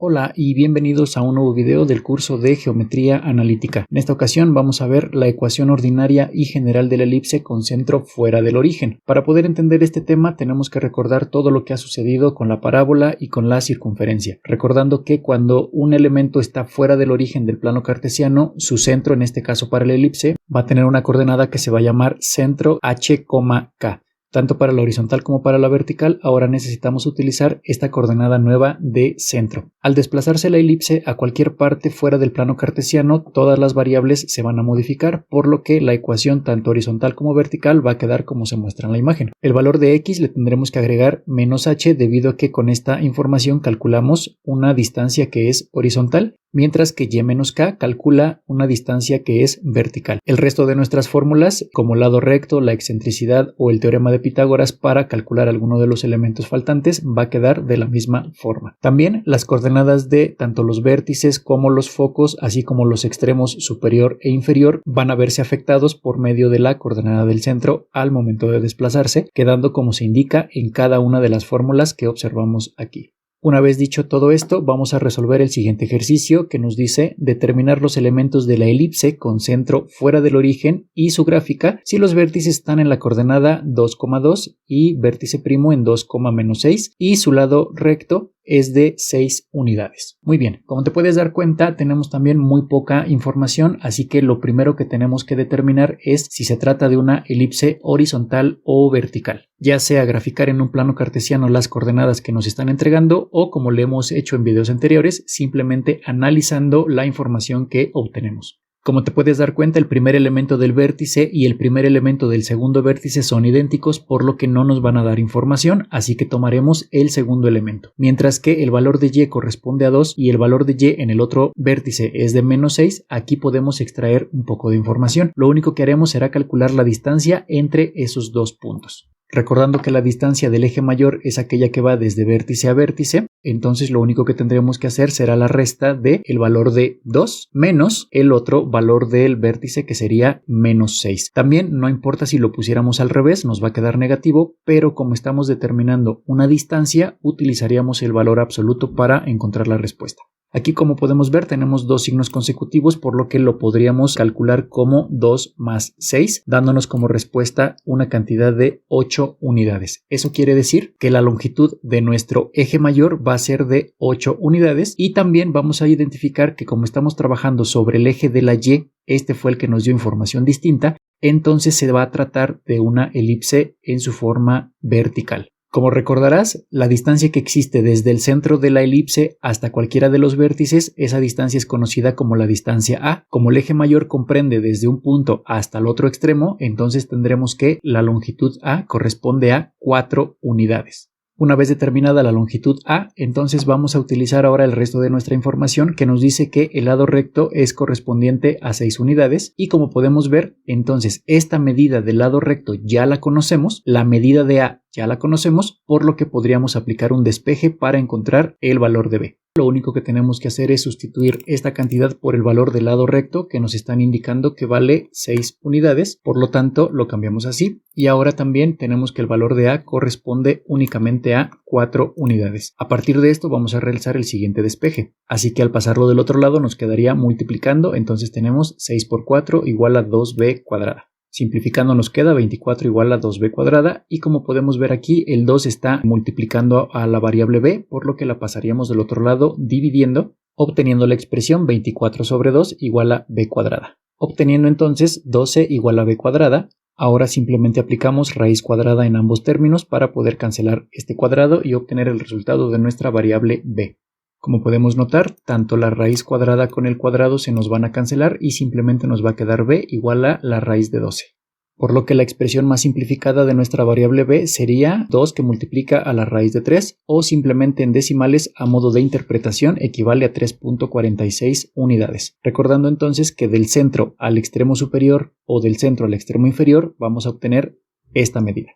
Hola y bienvenidos a un nuevo video del curso de Geometría Analítica. En esta ocasión vamos a ver la ecuación ordinaria y general de la elipse con centro fuera del origen. Para poder entender este tema tenemos que recordar todo lo que ha sucedido con la parábola y con la circunferencia. Recordando que cuando un elemento está fuera del origen del plano cartesiano, su centro, en este caso para la elipse, va a tener una coordenada que se va a llamar centro h, k. Tanto para la horizontal como para la vertical, ahora necesitamos utilizar esta coordenada nueva de centro. Al desplazarse la elipse a cualquier parte fuera del plano cartesiano, todas las variables se van a modificar, por lo que la ecuación tanto horizontal como vertical va a quedar como se muestra en la imagen. El valor de x le tendremos que agregar menos h debido a que con esta información calculamos una distancia que es horizontal, mientras que y menos k calcula una distancia que es vertical. El resto de nuestras fórmulas, como lado recto, la excentricidad o el teorema de Pitágoras para calcular alguno de los elementos faltantes, va a quedar de la misma forma. También las coordenadas de tanto los vértices como los focos, así como los extremos superior e inferior, van a verse afectados por medio de la coordenada del centro al momento de desplazarse, quedando como se indica en cada una de las fórmulas que observamos aquí. Una vez dicho todo esto, vamos a resolver el siguiente ejercicio que nos dice determinar los elementos de la elipse con centro fuera del origen y su gráfica si los vértices están en la coordenada 2,2 y vértice primo en 2,-6 y su lado recto es de 6 unidades. Muy bien, como te puedes dar cuenta, tenemos también muy poca información, así que lo primero que tenemos que determinar es si se trata de una elipse horizontal o vertical, ya sea graficar en un plano cartesiano las coordenadas que nos están entregando o, como le hemos hecho en videos anteriores, simplemente analizando la información que obtenemos. Como te puedes dar cuenta, el primer elemento del vértice y el primer elemento del segundo vértice son idénticos, por lo que no nos van a dar información, así que tomaremos el segundo elemento. Mientras que el valor de y corresponde a 2 y el valor de y en el otro vértice es de -6, aquí podemos extraer un poco de información. Lo único que haremos será calcular la distancia entre esos dos puntos. Recordando que la distancia del eje mayor es aquella que va desde vértice a vértice, entonces lo único que tendremos que hacer será la resta del valor de 2 menos el otro valor del vértice que sería -6. También no importa si lo pusiéramos al revés, nos va a quedar negativo, pero como estamos determinando una distancia, utilizaríamos el valor absoluto para encontrar la respuesta. Aquí, como podemos ver, tenemos dos signos consecutivos, por lo que lo podríamos calcular como 2 más 6, dándonos como respuesta una cantidad de 8 unidades. Eso quiere decir que la longitud de nuestro eje mayor va a ser de 8 unidades y también vamos a identificar que como estamos trabajando sobre el eje de la y, este fue el que nos dio información distinta, entonces se va a tratar de una elipse en su forma vertical. Como recordarás, la distancia que existe desde el centro de la elipse hasta cualquiera de los vértices, esa distancia es conocida como la distancia A. Como el eje mayor comprende desde un punto hasta el otro extremo, entonces tendremos que la longitud A corresponde a 4 unidades. Una vez determinada la longitud A, entonces vamos a utilizar ahora el resto de nuestra información que nos dice que el lado recto es correspondiente a 6 unidades y como podemos ver, entonces esta medida del lado recto ya la conocemos, la medida de A ya la conocemos, por lo que podríamos aplicar un despeje para encontrar el valor de B. Lo único que tenemos que hacer es sustituir esta cantidad por el valor del lado recto que nos están indicando que vale 6 unidades, por lo tanto lo cambiamos así y ahora también tenemos que el valor de A corresponde únicamente a 4 unidades. A partir de esto vamos a realizar el siguiente despeje, así que al pasarlo del otro lado nos quedaría multiplicando, entonces tenemos 6 por 4 igual a 2b cuadrada. Simplificando nos queda 24 igual a 2b cuadrada y como podemos ver aquí el 2 está multiplicando a la variable b, por lo que la pasaríamos del otro lado dividiendo, obteniendo la expresión 24 sobre 2 igual a b cuadrada. Obteniendo entonces 12 igual a b cuadrada, ahora simplemente aplicamos raíz cuadrada en ambos términos para poder cancelar este cuadrado y obtener el resultado de nuestra variable b. Como podemos notar, tanto la raíz cuadrada con el cuadrado se nos van a cancelar y simplemente nos va a quedar b igual a la raíz de 12. Por lo que la expresión más simplificada de nuestra variable b sería 2 que multiplica a la raíz de 3 o simplemente en decimales a modo de interpretación equivale a 3.46 unidades. Recordando entonces que del centro al extremo superior o del centro al extremo inferior vamos a obtener esta medida.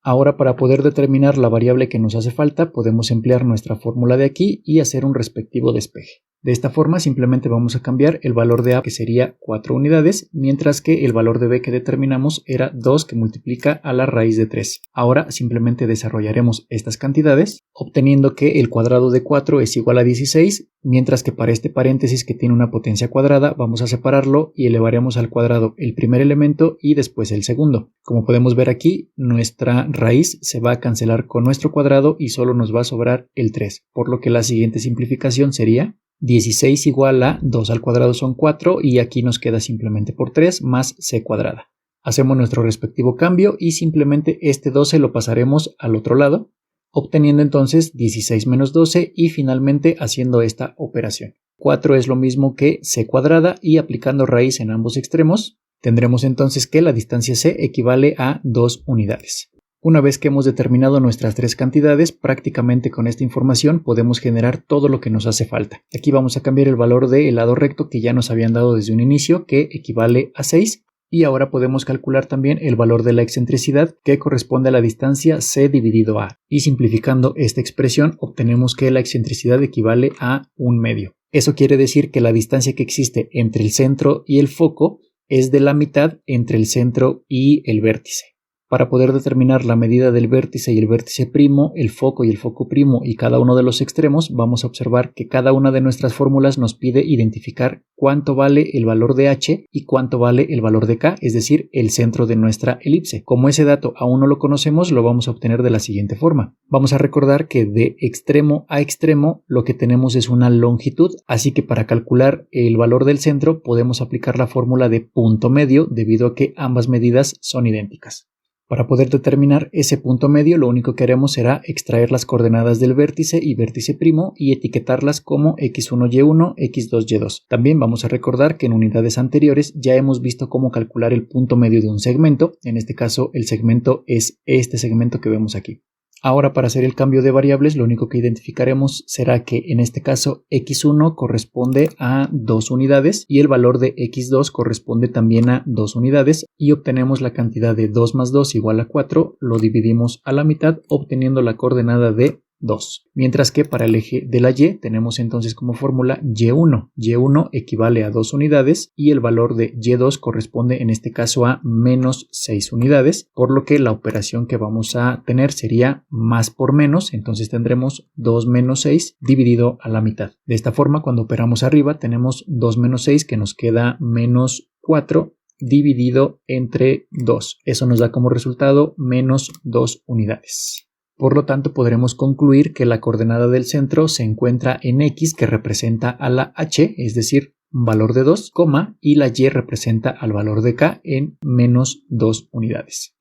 Ahora, para poder determinar la variable que nos hace falta, podemos emplear nuestra fórmula de aquí y hacer un respectivo despeje. De esta forma simplemente vamos a cambiar el valor de a, que sería 4 unidades, mientras que el valor de b que determinamos era 2, que multiplica a la raíz de 3. Ahora simplemente desarrollaremos estas cantidades, obteniendo que el cuadrado de 4 es igual a 16, mientras que para este paréntesis que tiene una potencia cuadrada vamos a separarlo y elevaremos al cuadrado el primer elemento y después el segundo. Como podemos ver aquí, nuestra raíz se va a cancelar con nuestro cuadrado y solo nos va a sobrar el 3, por lo que la siguiente simplificación sería 16 igual a 2 al cuadrado son 4 y aquí nos queda simplemente por 3 más c cuadrada. Hacemos nuestro respectivo cambio y simplemente este 12 lo pasaremos al otro lado, obteniendo entonces 16 menos 12 y finalmente haciendo esta operación. 4 es lo mismo que c cuadrada y aplicando raíz en ambos extremos, tendremos entonces que la distancia c equivale a 2 unidades. Una vez que hemos determinado nuestras tres cantidades, prácticamente con esta información podemos generar todo lo que nos hace falta. Aquí vamos a cambiar el valor del lado recto que ya nos habían dado desde un inicio, que equivale a 6, y ahora podemos calcular también el valor de la excentricidad, que corresponde a la distancia c dividido a. Y simplificando esta expresión, obtenemos que la excentricidad equivale a 1/2. Eso quiere decir que la distancia que existe entre el centro y el foco es de la mitad entre el centro y el vértice. Para poder determinar la medida del vértice y el vértice primo, el foco y el foco primo y cada uno de los extremos, vamos a observar que cada una de nuestras fórmulas nos pide identificar cuánto vale el valor de h y cuánto vale el valor de k, es decir, el centro de nuestra elipse. Como ese dato aún no lo conocemos, lo vamos a obtener de la siguiente forma. Vamos a recordar que de extremo a extremo lo que tenemos es una longitud, así que para calcular el valor del centro podemos aplicar la fórmula de punto medio debido a que ambas medidas son idénticas. Para poder determinar ese punto medio, lo único que haremos será extraer las coordenadas del vértice y vértice primo y etiquetarlas como x1, y1, x2, y2. También vamos a recordar que en unidades anteriores ya hemos visto cómo calcular el punto medio de un segmento. En este caso, el segmento es este segmento que vemos aquí. Ahora, para hacer el cambio de variables, lo único que identificaremos será que en este caso x1 corresponde a 2 unidades y el valor de x2 corresponde también a 2 unidades y obtenemos la cantidad de 2 más 2 igual a 4, lo dividimos a la mitad obteniendo la coordenada de 2. Mientras que para el eje de la y tenemos entonces como fórmula y1. y1 equivale a 2 unidades y el valor de y2 corresponde en este caso a menos 6 unidades, por lo que la operación que vamos a tener sería más por menos, entonces tendremos 2 menos 6 dividido a la mitad. De esta forma, cuando operamos arriba tenemos 2 menos 6 que nos queda menos 4 dividido entre 2. Eso nos da como resultado menos 2 unidades. Por lo tanto, podremos concluir que la coordenada del centro se encuentra en x, que representa a la h, es decir, un valor de 2, y la y representa al valor de k en menos 2 unidades.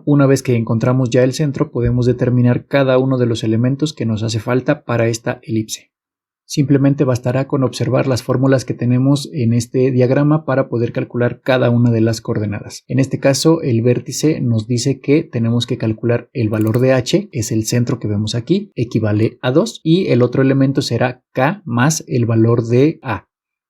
Una vez que encontramos ya el centro, podemos determinar cada uno de los elementos que nos hace falta para esta elipse. Simplemente bastará con observar las fórmulas que tenemos en este diagrama para poder calcular cada una de las coordenadas. En este caso, el vértice nos dice que tenemos que calcular el valor de h, es el centro que vemos aquí, equivale a 2, y el otro elemento será k más el valor de a.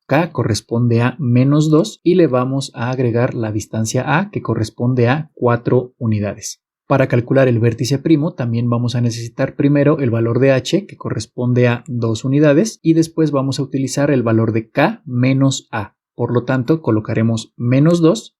K corresponde a menos 2 y le vamos a agregar la distancia a, que corresponde a 4 unidades. Para calcular el vértice primo también vamos a necesitar primero el valor de h, que corresponde a 2 unidades, y después vamos a utilizar el valor de k menos a. Por lo tanto, colocaremos menos 2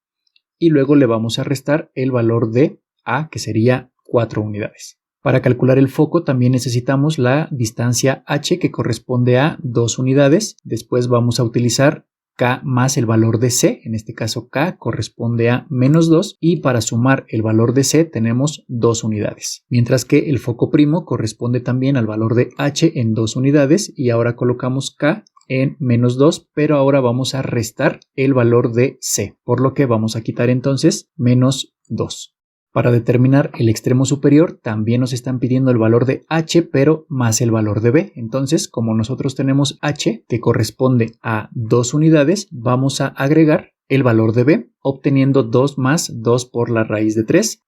y luego le vamos a restar el valor de a, que sería 4 unidades. Para calcular el foco también necesitamos la distancia h, que corresponde a 2 unidades. Después vamos a utilizar k más el valor de c, en este caso k corresponde a menos 2, y para sumar el valor de c tenemos 2 unidades. Mientras que el foco primo corresponde también al valor de h en 2 unidades y ahora colocamos k en menos 2, pero ahora vamos a restar el valor de c, por lo que vamos a quitar entonces menos 2. Para determinar el extremo superior también nos están pidiendo el valor de h, pero más el valor de b. Entonces, como nosotros tenemos h, que corresponde a 2 unidades, vamos a agregar el valor de b, obteniendo 2 más 2 por la raíz de 3,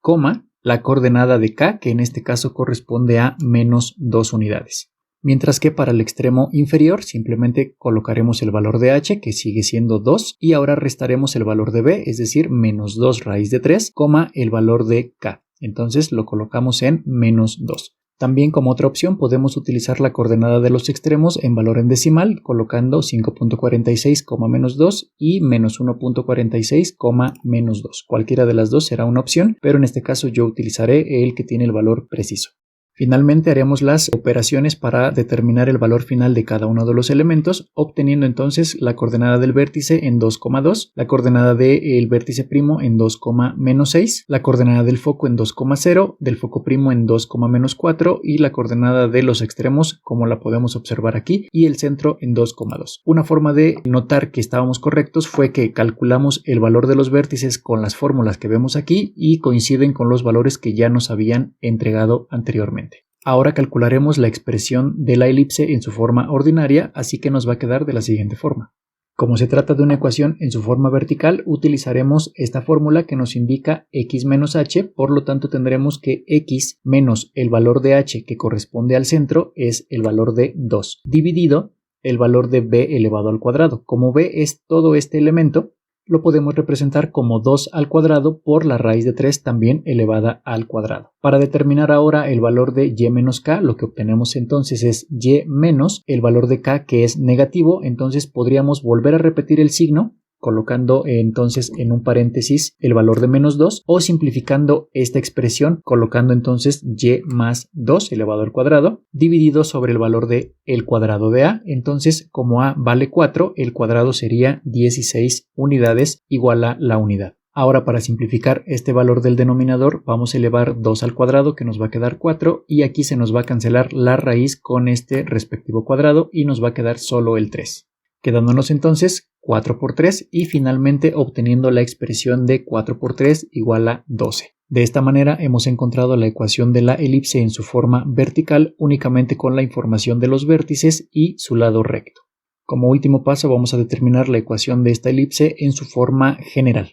la coordenada de k, que en este caso corresponde a menos 2 unidades. Mientras que para el extremo inferior simplemente colocaremos el valor de h, que sigue siendo 2, y ahora restaremos el valor de b, es decir, menos 2 raíz de 3, el valor de k. Entonces lo colocamos en menos 2. También como otra opción podemos utilizar la coordenada de los extremos en valor en decimal, colocando 5.46, -2 y menos 1.46, -2. Cualquiera de las dos será una opción, pero en este caso yo utilizaré el que tiene el valor preciso. Finalmente haremos las operaciones para determinar el valor final de cada uno de los elementos, obteniendo entonces la coordenada del vértice en 2,2, la coordenada del vértice primo en 2,-6, la coordenada del foco en 2,0, del foco primo en 2,-4 y la coordenada de los extremos, como la podemos observar aquí, y el centro en 2,2. Una forma de notar que estábamos correctos fue que calculamos el valor de los vértices con las fórmulas que vemos aquí y coinciden con los valores que ya nos habían entregado anteriormente. Ahora calcularemos la expresión de la elipse en su forma ordinaria, así que nos va a quedar de la siguiente forma. Como se trata de una ecuación en su forma vertical, utilizaremos esta fórmula que nos indica x menos h, por lo tanto tendremos que x menos el valor de h que corresponde al centro es el valor de 2, dividido el valor de b elevado al cuadrado. Como b es todo este elemento, lo podemos representar como 2 al cuadrado por la raíz de 3 también elevada al cuadrado. Para determinar ahora el valor de y menos k, lo que obtenemos entonces es y menos el valor de k, que es negativo, entonces podríamos volver a repetir el signo, colocando entonces en un paréntesis el valor de menos 2 o simplificando esta expresión colocando entonces y más 2 elevado al cuadrado dividido sobre el valor de el cuadrado de a. Entonces como a vale 4, el cuadrado sería 16 unidades igual a la unidad. Ahora para simplificar este valor del denominador vamos a elevar 2 al cuadrado, que nos va a quedar 4, y aquí se nos va a cancelar la raíz con este respectivo cuadrado y nos va a quedar solo el 3. Quedándonos entonces 4 por 3 y finalmente obteniendo la expresión de 4 por 3 igual a 12. De esta manera hemos encontrado la ecuación de la elipse en su forma vertical únicamente con la información de los vértices y su lado recto. Como último paso vamos a determinar la ecuación de esta elipse en su forma general.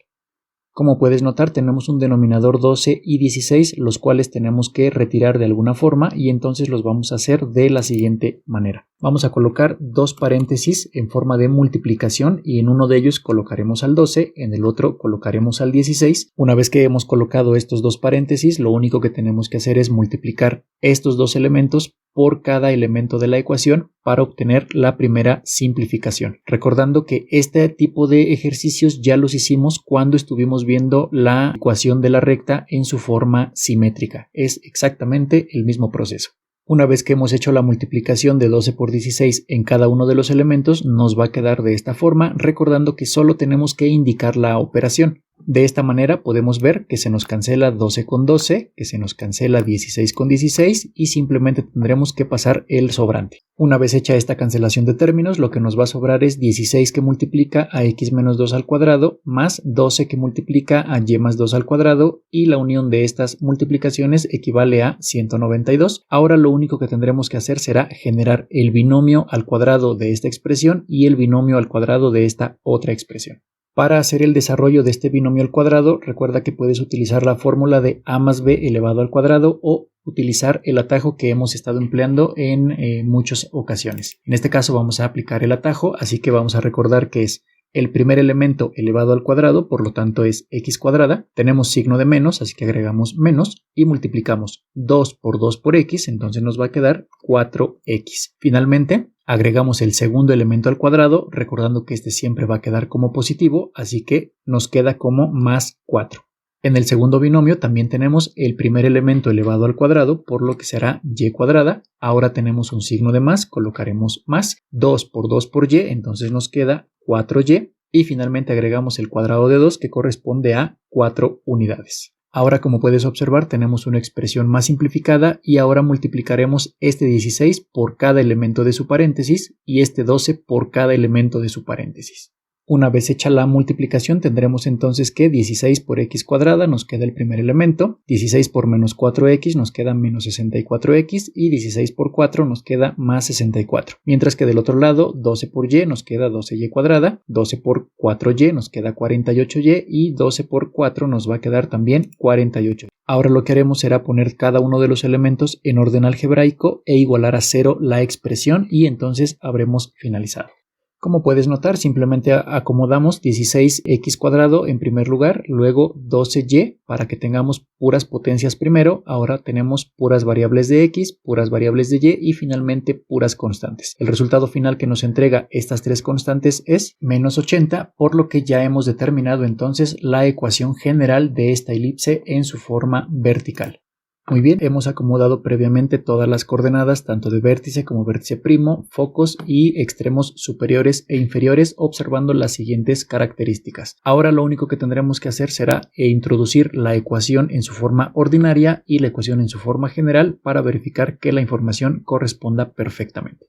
Como puedes notar, tenemos un denominador 12 y 16, los cuales tenemos que retirar de alguna forma y entonces los vamos a hacer de la siguiente manera. Vamos a colocar dos paréntesis en forma de multiplicación y en uno de ellos colocaremos al 12, en el otro colocaremos al 16. Una vez que hemos colocado estos dos paréntesis, lo único que tenemos que hacer es multiplicar estos dos elementos por cada elemento de la ecuación para obtener la primera simplificación. Recordando que este tipo de ejercicios ya los hicimos cuando estuvimos viendo la ecuación de la recta en su forma simétrica. Es exactamente el mismo proceso. Una vez que hemos hecho la multiplicación de 12 por 16 en cada uno de los elementos, nos va a quedar de esta forma, recordando que solo tenemos que indicar la operación. De esta manera podemos ver que se nos cancela 12 con 12, que se nos cancela 16 con 16 y simplemente tendremos que pasar el sobrante. Una vez hecha esta cancelación de términos, lo que nos va a sobrar es 16 que multiplica a x menos 2 al cuadrado más 12 que multiplica a y más 2 al cuadrado y la unión de estas multiplicaciones equivale a 192. Ahora lo único que tendremos que hacer será generar el binomio al cuadrado de esta expresión y el binomio al cuadrado de esta otra expresión. Para hacer el desarrollo de este binomio al cuadrado, recuerda que puedes utilizar la fórmula de a más b elevado al cuadrado o utilizar el atajo que hemos estado empleando en muchas ocasiones. En este caso vamos a aplicar el atajo, así que vamos a recordar que es el primer elemento elevado al cuadrado, por lo tanto es x cuadrada. Tenemos signo de menos, así que agregamos menos y multiplicamos 2 por x, entonces nos va a quedar 4x. Finalmente, agregamos el segundo elemento al cuadrado, recordando que este siempre va a quedar como positivo, así que nos queda como más 4. En el segundo binomio también tenemos el primer elemento elevado al cuadrado, por lo que será y cuadrada. Ahora tenemos un signo de más, colocaremos más 2 por y, entonces nos queda 4y. Y finalmente agregamos el cuadrado de 2, que corresponde a 4 unidades. Ahora, como puedes observar, tenemos una expresión más simplificada y ahora multiplicaremos este 16 por cada elemento de su paréntesis y este 12 por cada elemento de su paréntesis. Una vez hecha la multiplicación tendremos entonces que 16 por x cuadrada nos queda el primer elemento, 16 por menos 4x nos queda menos 64x y 16 por 4 nos queda más 64. Mientras que del otro lado 12 por y nos queda 12y cuadrada, 12 por 4y nos queda 48y y 12 por 4 nos va a quedar también 48. Ahora lo que haremos será poner cada uno de los elementos en orden algebraico e igualar a 0 la expresión y entonces habremos finalizado. Como puedes notar, simplemente acomodamos 16x cuadrado en primer lugar, luego 12y para que tengamos puras potencias primero. Ahora tenemos puras variables de x, puras variables de y finalmente puras constantes. El resultado final que nos entrega estas tres constantes es menos 80, por lo que ya hemos determinado entonces la ecuación general de esta elipse en su forma vertical. Muy bien, hemos acomodado previamente todas las coordenadas tanto de vértice como vértice primo, focos y extremos superiores e inferiores observando las siguientes características. Ahora lo único que tendremos que hacer será introducir la ecuación en su forma ordinaria y la ecuación en su forma general para verificar que la información corresponda perfectamente.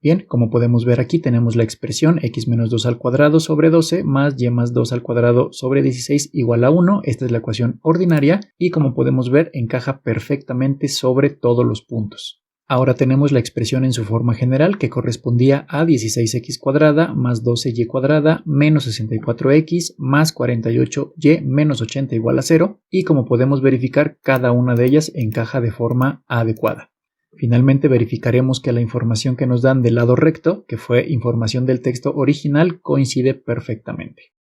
Bien, como podemos ver aquí tenemos la expresión x menos 2 al cuadrado sobre 12 más y más 2 al cuadrado sobre 16 igual a 1. Esta es la ecuación ordinaria y como podemos ver encaja perfectamente sobre todos los puntos. Ahora tenemos la expresión en su forma general que correspondía a 16x cuadrada más 12y cuadrada menos 64x más 48y menos 80 igual a 0 y como podemos verificar cada una de ellas encaja de forma adecuada. Finalmente verificaremos que la información que nos dan del lado recto, que fue información del texto original, coincide perfectamente.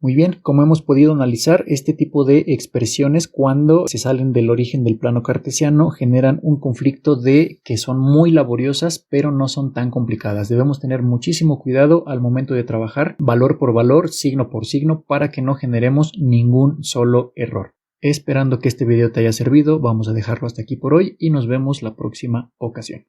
Muy bien, como hemos podido analizar, este tipo de expresiones cuando se salen del origen del plano cartesiano generan un conflicto de que son muy laboriosas pero no son tan complicadas. Debemos tener muchísimo cuidado al momento de trabajar valor por valor, signo por signo, para que no generemos ningún solo error. Esperando que este video te haya servido, vamos a dejarlo hasta aquí por hoy y nos vemos la próxima ocasión.